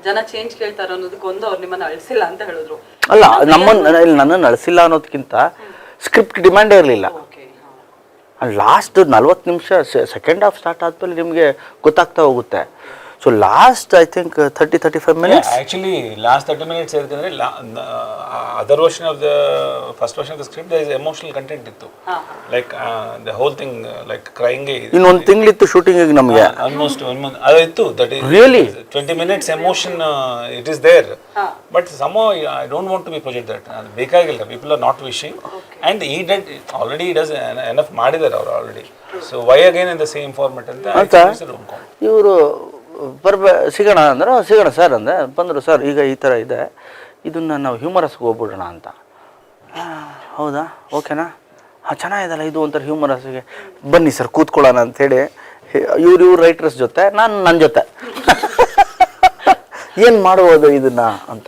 ಜನ ಚೇಂಜ್ ಕೇಳ್ತಾರೆ ಅನ್ನೋದಕ್ಕೆ ಅವ್ರು ನಿಮ್ಮನ್ನ ಅಳಿಸಿಲ್ಲ ಅಂತ ಹೇಳಿದ್ರು. ಅಲ್ಲ, ನನ್ನನ್ನು ಅಳಿಸಿಲ್ಲ ಅನ್ನೋದಕ್ಕಿಂತ ಸ್ಕ್ರಿಪ್ಟ್ ಡಿಮ್ಯಾಂಡೇ ಇರಲಿಲ್ಲ. ಲಾಸ್ಟ್ 40 ನಿಮಿಷ ಸೆಕೆಂಡ್ ಹಾಫ್ ಸ್ಟಾರ್ಟ್ ಆದ್ಮೇಲೆ ನಿಮಗೆ ಗೊತ್ತಾಗ್ತಾ ಹೋಗುತ್ತೆ. So last I think 30-35 minutes. Actually, last 30 minutes ಹೇಳ್ತಂದ್ರೆ other version of the first version of the script there is emotional content ಇತ್ತು. Like the whole thing like crying. ಇನ್ನೊಂದು ತಿಂಗಳಿತ್ತು shooting ನಮಗೆ. Almost 1 month. ಅದು ಇತ್ತು. That is really 20 minutes emotion it is there. But somehow I don't want to be project that. ಬೇಕಾಗಿಲ್ಲ. People are not wishing. And he did already he does enough ಮಾಡಿದ್ದಾರೆ ಅವರು already. So why again in the same format ಅಂತ ಇವರು ಸಿಗೋಣ ಅಂದ್ರೆ ಸಿಗೋಣ sir ಅಂದೆ. ಬಂದರು, ಸರ್ ಈಗ ಈ ಥರ ಇದೆ, ಇದನ್ನು ನಾವು ಹ್ಯೂಮರಸ್ಗೆ ಹೋಗ್ಬಿಡೋಣ ಅಂತ. ಹೌದಾ, ಓಕೆನಾ, ಹಾಂ ಚೆನ್ನಾಗಿದಲ್ಲ ಇದು ಒಂಥರ ಹ್ಯೂಮರಸ್ಗೆ, ಬನ್ನಿ ಸರ್ ಕೂತ್ಕೊಳ್ಳೋಣ ಅಂಥೇಳಿ ಇವ್ರು ರೈಟರ್ಸ್ ಜೊತೆ ನನ್ನ ಜೊತೆ ಏನು ಮಾಡ್ಬೋದು ಇದನ್ನು ಅಂತ.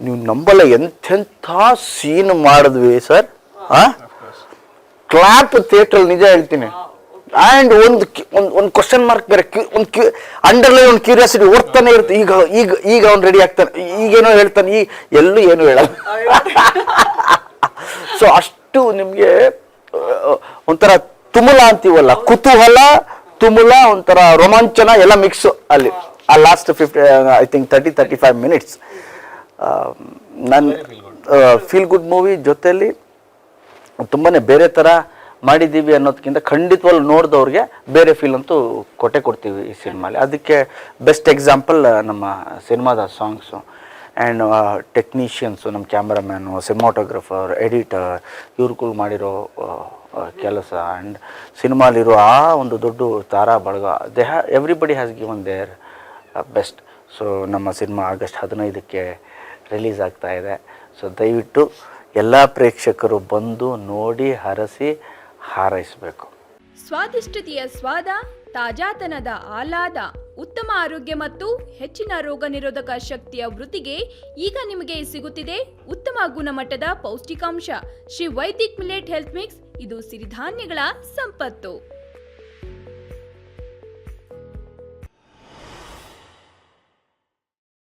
ನೀವು ನಂಬಲ್ಲ ಎಂಥೆಂಥ ಸೀನ್ ಮಾಡಿದ್ವಿ ಸರ್. ಹಾಂ, ಕ್ಲಾಪ್ ಥಿಯೇಟ್ರಲ್ಲಿ ನಿಜ ಹೇಳ್ತೀನಿ. ಆ್ಯಂಡ್ ಒಂದು ಕ್ವಶನ್ ಮಾರ್ಕ್ ಬೇರೆ, ಅಂಡರ್ಲೈನ್ ಒಂದು ಕ್ಯೂರಿಯಾಸಿಟಿ ಓಡ್ತಾನೆ ಇರುತ್ತೆ. ಈಗ ಅವ್ನು ರೆಡಿ ಆಗ್ತಾನೆ, ಈಗೇನೋ ಹೇಳ್ತಾನೆ, ಎಲ್ಲೂ ಏನು ಹೇಳಲ್ಲ. ಸೊ ಅಷ್ಟು ನಿಮಗೆ ಒಂಥರ ತುಮುಲ ಅಂತೀವಲ್ಲ, ಕುತೂಹಲ, ತುಮುಲ, ಒಂಥರ ರೋಮಾಂಚನ ಎಲ್ಲ ಮಿಕ್ಸು ಅಲ್ಲಿ ಆ ಲಾಸ್ಟ್ 30-35 minutes. ನನ್ನ ಫೀಲ್ ಗುಡ್ ಮೂವಿ ಜೊತೆಯಲ್ಲಿ ತುಂಬಾ ಬೇರೆ ಥರ ಮಾಡಿದ್ದೀವಿ ಅನ್ನೋದಕ್ಕಿಂತ ಖಂಡಿತವಾಗ್ಲೂ ನೋಡಿದವ್ರಿಗೆ ಬೇರೆ ಫೀಲ್ ಅಂತೂ ಕೊಡ್ತೀವಿ ಈ ಸಿನಿಮಾಲಿ. ಅದಕ್ಕೆ ಬೆಸ್ಟ್ ಎಕ್ಸಾಂಪಲ್ ನಮ್ಮ ಸಿನಿಮಾದ ಸಾಂಗ್ಸು ಆ್ಯಂಡ್ ಟೆಕ್ನಿಷಿಯನ್ಸು, ನಮ್ಮ ಕ್ಯಾಮ್ರಾಮ್ಯಾನು, ಸಿನಿಮಾಟೋಗ್ರಫರ್, ಎಡಿಟರ್, ಇವ್ರುಗಳು ಮಾಡಿರೋ ಕೆಲಸ ಆ್ಯಂಡ್ ಸಿನಿಮಾಲಿರೋ ಆ ಒಂದು ದೊಡ್ಡ ತಾರಾ ಬಳಗ, everybody has given there best. So ನಮ್ಮ ಸಿನಿಮಾ ಆಗಸ್ಟ್ 15ಕ್ಕೆ ರಿಲೀಸ್ ಆಗ್ತಾ ಇದೆ. ಸೊ ದಯವಿಟ್ಟು ಎಲ್ಲ ಪ್ರೇಕ್ಷಕರು ಬಂದು ನೋಡಿ ಹರಸಿ ಹಾರೈಸಬೇಕು. ಸ್ವಾದಿಷ್ಟತೆಯ ಸ್ವಾದ, ತಾಜಾತನದ ಆಹ್ಲಾದ, ಉತ್ತಮ ಆರೋಗ್ಯ ಮತ್ತು ಹೆಚ್ಚಿನ ರೋಗ ನಿರೋಧಕ ಶಕ್ತಿಯ ವೃದ್ಧಿಗೆ ಈಗ ನಿಮಗೆ ಸಿಗುತ್ತಿದೆ ಉತ್ತಮ ಗುಣಮಟ್ಟದ ಪೌಷ್ಟಿಕಾಂಶ Shri Vaidik millet health mix. ಇದು ಸಿರಿಧಾನ್ಯಗಳ ಸಂಪತ್ತು.